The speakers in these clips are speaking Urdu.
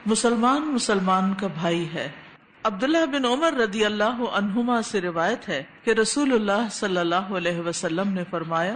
مسلمان مسلمان کا بھائی ہے۔ عبداللہ بن عمر رضی اللہ عنہما سے روایت ہے کہ رسول اللہ صلی اللہ علیہ وسلم نے فرمایا،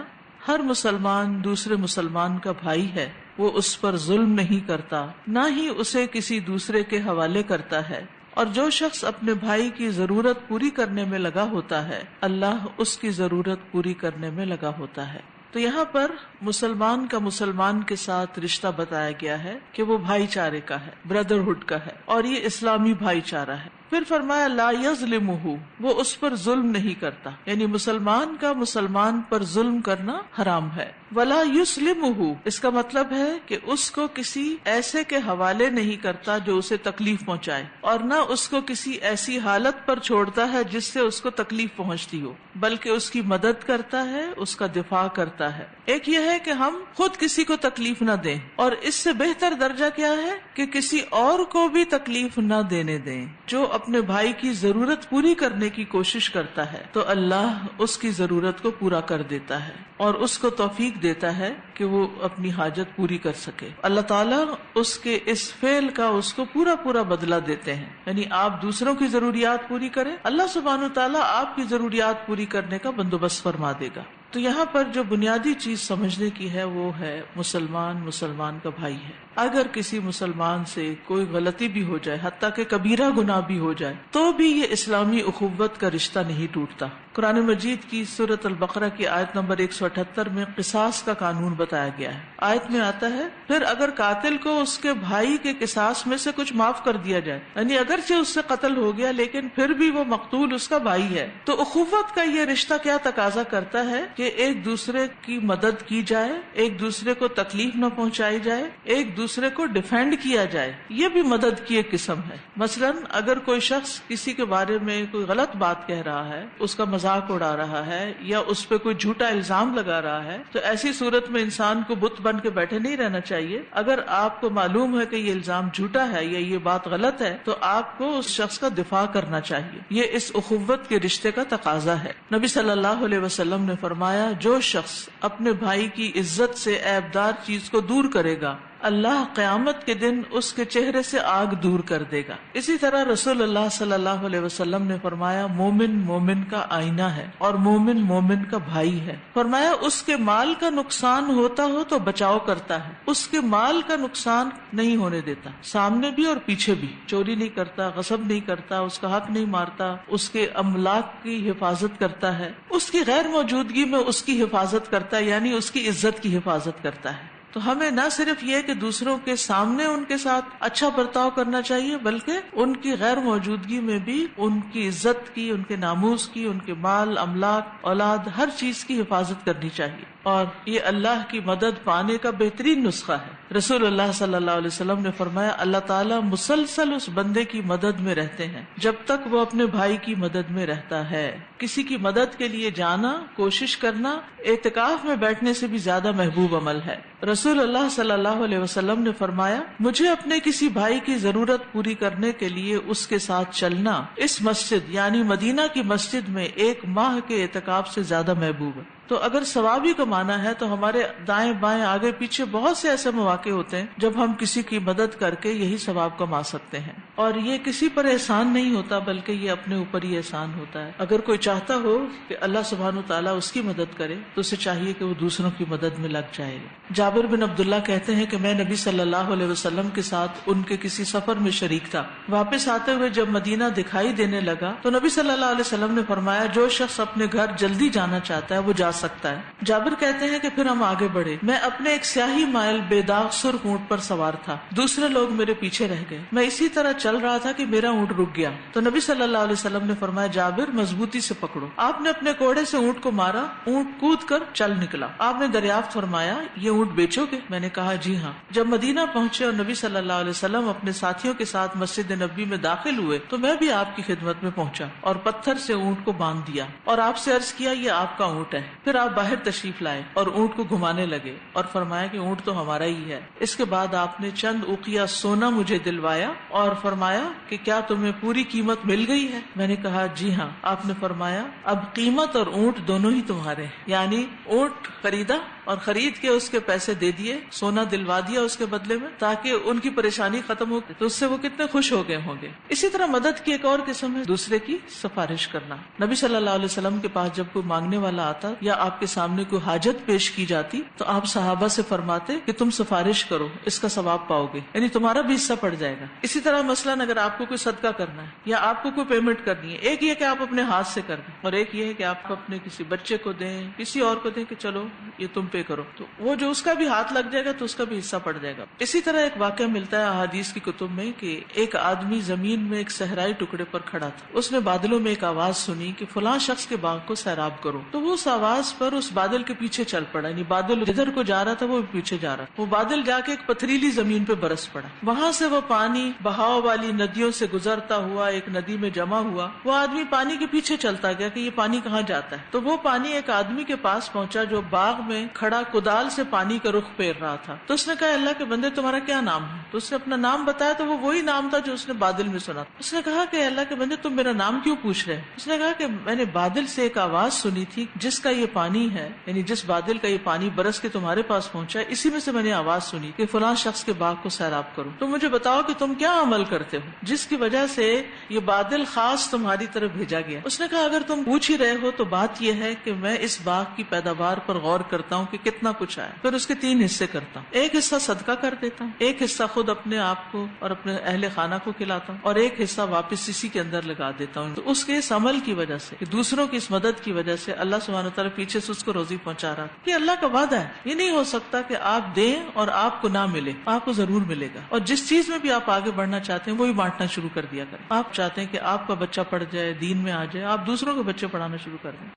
ہر مسلمان دوسرے مسلمان کا بھائی ہے، وہ اس پر ظلم نہیں کرتا، نہ ہی اسے کسی دوسرے کے حوالے کرتا ہے، اور جو شخص اپنے بھائی کی ضرورت پوری کرنے میں لگا ہوتا ہے، اللہ اس کی ضرورت پوری کرنے میں لگا ہوتا ہے۔ تو یہاں پر مسلمان کا مسلمان کے ساتھ رشتہ بتایا گیا ہے کہ وہ بھائی چارے کا ہے، بردرہڈ کا ہے، اور یہ اسلامی بھائی چارہ ہے۔ پھر فرمایا لا یظلمہ، وہ اس پر ظلم نہیں کرتا، یعنی مسلمان کا مسلمان پر ظلم کرنا حرام ہے۔ ولا یسلمہ، اس کا مطلب ہے کہ اس کو کسی ایسے کے حوالے نہیں کرتا جو اسے تکلیف پہنچائے، اور نہ اس کو کسی ایسی حالت پر چھوڑتا ہے جس سے اس کو تکلیف پہنچتی ہو، بلکہ اس کی مدد کرتا ہے، اس کا دفاع کرتا ہے۔ ایک یہ ہے کہ ہم خود کسی کو تکلیف نہ دیں، اور اس سے بہتر درجہ کیا ہے کہ کسی اور کو بھی تکلیف نہ دینے دیں۔ جو اپنے بھائی کی ضرورت پوری کرنے کی کوشش کرتا ہے تو اللہ اس کی ضرورت کو پورا کر دیتا ہے اور اس کو توفیق دیتا ہے کہ وہ اپنی حاجت پوری کر سکے۔ اللہ تعالیٰ اس کے اس فعل کا اس کو پورا بدلہ دیتے ہیں، یعنی آپ دوسروں کی ضروریات پوری کریں، اللہ سبحانہ تعالیٰ آپ کی ضروریات پوری کرنے کا بندوبست فرما دے گا۔ تو یہاں پر جو بنیادی چیز سمجھنے کی ہے وہ ہے مسلمان مسلمان کا بھائی ہے۔ اگر کسی مسلمان سے کوئی غلطی بھی ہو جائے، حتیٰ کہ کبیرہ گناہ بھی ہو جائے، تو بھی یہ اسلامی اخوت کا رشتہ نہیں ٹوٹتا۔ قرآن مجید کی سورۃ البقرہ کی آیت نمبر 178 میں قصاص کا قانون بتایا گیا ہے۔ آیت میں آتا ہے پھر اگر قاتل کو اس کے بھائی کے قصاص میں سے کچھ معاف کر دیا جائے، یعنی اگرچہ اس سے قتل ہو گیا لیکن پھر بھی وہ مقتول اس کا بھائی ہے، تو اخوت کا یہ رشتہ کیا تقاضا کرتا ہے کہ ایک دوسرے کی مدد کی جائے، ایک دوسرے کو تکلیف نہ پہنچائی جائے، ایک دوسرے کو ڈیفینڈ کیا جائے۔ یہ بھی مدد کی ایک قسم ہے۔ مثلا اگر کوئی شخص کسی کے بارے میں کوئی غلط بات کہہ رہا ہے، اس کا مذاق اڑا رہا ہے یا اس پہ کوئی جھوٹا الزام لگا رہا ہے، تو ایسی صورت میں انسان کو بت بن کے بیٹھے نہیں رہنا چاہیے۔ اگر آپ کو معلوم ہے کہ یہ الزام جھوٹا ہے یا یہ بات غلط ہے تو آپ کو اس شخص کا دفاع کرنا چاہیے۔ یہ اس اخوت کے رشتے کا تقاضا ہے۔ نبی صلی اللہ علیہ وسلم نے فرمایا، جو شخص اپنے بھائی کی عزت سے عیبدار چیز کو دور کرے گا، اللہ قیامت کے دن اس کے چہرے سے آگ دور کر دے گا۔ اسی طرح رسول اللہ صلی اللہ علیہ وسلم نے فرمایا، مومن مومن کا آئینہ ہے اور مومن مومن کا بھائی ہے۔ فرمایا اس کے مال کا نقصان ہوتا ہو تو بچاؤ کرتا ہے، اس کے مال کا نقصان نہیں ہونے دیتا، سامنے بھی اور پیچھے بھی۔ چوری نہیں کرتا، غصب نہیں کرتا، اس کا حق نہیں مارتا، اس کے املاک کی حفاظت کرتا ہے، اس کی غیر موجودگی میں اس کی حفاظت کرتا ہے، یعنی اس کی عزت کی حفاظت کرتا ہے۔ تو ہمیں نہ صرف یہ کہ دوسروں کے سامنے ان کے ساتھ اچھا برتاؤ کرنا چاہیے، بلکہ ان کی غیر موجودگی میں بھی ان کی عزت کی، ان کے ناموس کی، ان کے مال، املاک، اولاد، ہر چیز کی حفاظت کرنی چاہیے۔ اور یہ اللہ کی مدد پانے کا بہترین نسخہ ہے۔ رسول اللہ صلی اللہ علیہ وسلم نے فرمایا، اللہ تعالیٰ مسلسل اس بندے کی مدد میں رہتے ہیں جب تک وہ اپنے بھائی کی مدد میں رہتا ہے۔ کسی کی مدد کے لیے جانا، کوشش کرنا، اعتکاف میں بیٹھنے سے بھی زیادہ محبوب عمل ہے۔ رسول اللہ صلی اللہ علیہ وسلم نے فرمایا، مجھے اپنے کسی بھائی کی ضرورت پوری کرنے کے لیے اس کے ساتھ چلنا اس مسجد یعنی مدینہ کی مسجد میں 1 ماہ کے اعتکاف سے زیادہ محبوب ہے۔ تو اگر ثواب ہی کمانا ہے تو ہمارے دائیں بائیں آگے پیچھے بہت سے ایسے مواقع ہوتے ہیں جب ہم کسی کی مدد کر کے یہی ثواب کما سکتے ہیں، اور یہ کسی پر احسان نہیں ہوتا بلکہ یہ اپنے اوپر ہی احسان ہوتا ہے۔ اگر کوئی چاہتا ہو کہ اللہ سبحانہ تعالیٰ اس کی مدد کرے تو اسے چاہیے کہ وہ دوسروں کی مدد میں لگ جائے۔ جابر بن عبداللہ کہتے ہیں کہ میں نبی صلی اللہ علیہ وسلم کے ساتھ ان کے کسی سفر میں شریک تھا۔ واپس آتے ہوئے جب مدینہ دکھائی دینے لگا تو نبی صلی اللہ علیہ وسلم نے فرمایا، جو شخص اپنے گھر جلدی جانا چاہتا ہے وہ جا سکتا ہے۔ جابر کہتے ہیں کہ پھر ہم آگے بڑھے، میں اپنے ایک سیاہی مائل بے داغ سرخ اونٹ پر سوار تھا، دوسرے لوگ میرے پیچھے رہ گئے، میں اسی طرح چل رہا تھا کہ میرا اونٹ رک گیا تو نبی صلی اللہ علیہ وسلم نے فرمایا، جابر مضبوطی سے پکڑو۔ آپ نے اپنے کوڑے سے اونٹ کو مارا، اونٹ کود کر چل نکلا۔ آپ نے دریافت فرمایا، یہ اونٹ بیچو گے؟ میں نے کہا جی ہاں۔ جب مدینہ پہنچے اور نبی صلی اللہ علیہ وسلم اپنے ساتھیوں کے ساتھ مسجد نبوی میں داخل ہوئے تو میں بھی آپ کی خدمت میں پہنچا اور پتھر سے اونٹ کو باندھ دیا اور آپ سے عرض کیا، یہ آپ کا اونٹ ہے۔ پھر آپ باہر تشریف لائے اور اونٹ کو گھمانے لگے اور فرمایا کہ اونٹ تو ہمارا ہی ہے۔ اس کے بعد آپ نے چند اوقیہ سونا مجھے دلوایا اور فرمایا کہ کیا تمہیں پوری قیمت مل گئی ہے؟ میں نے کہا جی ہاں۔ آپ نے فرمایا، اب قیمت اور اونٹ دونوں ہی تمہارے ہیں، یعنی اونٹ خریدا اور خرید کے اس کے پیسے دے دیے، سونا دلوا دیا اس کے بدلے میں، تاکہ ان کی پریشانی ختم ہو، تو اس سے وہ کتنے خوش ہو گئے ہوں گے۔ اسی طرح مدد کی ایک اور قسم ہے دوسرے کی سفارش کرنا۔ نبی صلی اللہ علیہ وسلم کے پاس جب کوئی مانگنے والا آتا یا آپ کے سامنے کوئی حاجت پیش کی جاتی تو آپ صحابہ سے فرماتے کہ تم سفارش کرو، اس کا ثواب پاؤ گے، یعنی تمہارا بھی حصہ پڑ جائے گا۔ اسی طرح مثلاً اگر آپ کو کوئی صدقہ کرنا ہے یا آپ کو کوئی پیمنٹ کرنی ہے، ایک یہ کہ آپ اپنے ہاتھ سے کر دیں، اور ایک یہ ہے کہ آپ اپنے کسی بچے کو دیں، کسی اور کو دیں کہ چلو یہ تم پے کرو، تو وہ جو اس کا بھی ہاتھ لگ جائے گا تو اس کا بھی حصہ پڑ جائے گا۔ اسی طرح ایک واقعہ ملتا ہے احادیث کی کتب میں کہ ایک آدمی زمین میں ایک صحرائی ٹکڑے پر کھڑا تھا، اس نے بادلوں میں ایک آواز سنی کہ فلاں شخص کے باغ کو سیراب کرو، تو وہ اس آواز پر اس بادل کے پیچھے چل پڑا، یعنی بادل جدھر کو جا رہا تھا وہ پیچھے جا رہا، وہ بادل جا کے ایک پتھریلی زمین پہ برس پڑا، وہاں سے وہ پانی بہاؤ والی ندیوں سے گزرتا ہوا ایک ندی میں جمع ہوا، وہ آدمی پانی کے پیچھے چلتا گیا کہ یہ پانی کہاں جاتا ہے، تو وہ پانی ایک آدمی کے پاس پہنچا جو باغ میں کھڑا کدال سے پانی کا رخ پھیر رہا تھا، تو اس نے کہا اللہ کے بندے تمہارا کیا نام ہے؟ تو اس نے اپنا نام بتایا تو وہ وہی نام تھا جو اس نے بادل میں سنا تھا۔ اس نے کہا کہ اللہ کے بندے تم میرا نام کیوں پوچھ رہے ہیں؟ اس نے کہا کہ میں نے بادل سے ایک آواز سنی تھی جس کا یہ پانی ہے، یعنی جس بادل کا یہ پانی برس کے تمہارے پاس پہنچا ہے، اسی میں سے میں نے آواز سنی کہ فلاں شخص کے باغ کو سیراب کرو، تو مجھے بتاؤ کہ تم کیا عمل کرتے ہو جس کی وجہ سے یہ بادل خاص تمہاری طرف بھیجا گیا۔ اس نے کہا اگر تم پوچھ ہی رہے ہو تو بات یہ ہے کہ میں اس باغ کی پیداوار پر غور کرتا ہوں کہ کتنا کچھ آیا، پھر اس کے 3 حصے کرتا ہوں، ایک حصہ صدقہ کر دیتا ہوں، ایک حصہ خود اپنے آپ کو اور اپنے اہل خانہ کو کھلاتا ہوں، اور ایک حصہ واپس اسی کے اندر لگا دیتا ہوں۔ تو اس کے اس عمل کی وجہ سے کہ دوسروں کی اس مدد کی وجہ سے اللہ سبحانہ وتعالی پیچھے سے اس کو روزی پہنچا رہا ہے۔ یہ اللہ کا وعدہ ہے، یہ نہیں ہو سکتا کہ آپ دیں اور آپ کو نہ ملے، آپ کو ضرور ملے گا، اور جس چیز میں بھی آپ آگے بڑھنا چاہتے ہیں وہی بانٹنا شروع کر دیا کریں۔ آپ چاہتے ہیں کہ آپ کا بچہ پڑھ جائے، دین میں آ جائے، آپ دوسروں کے بچے پڑھانا شروع کر دیں۔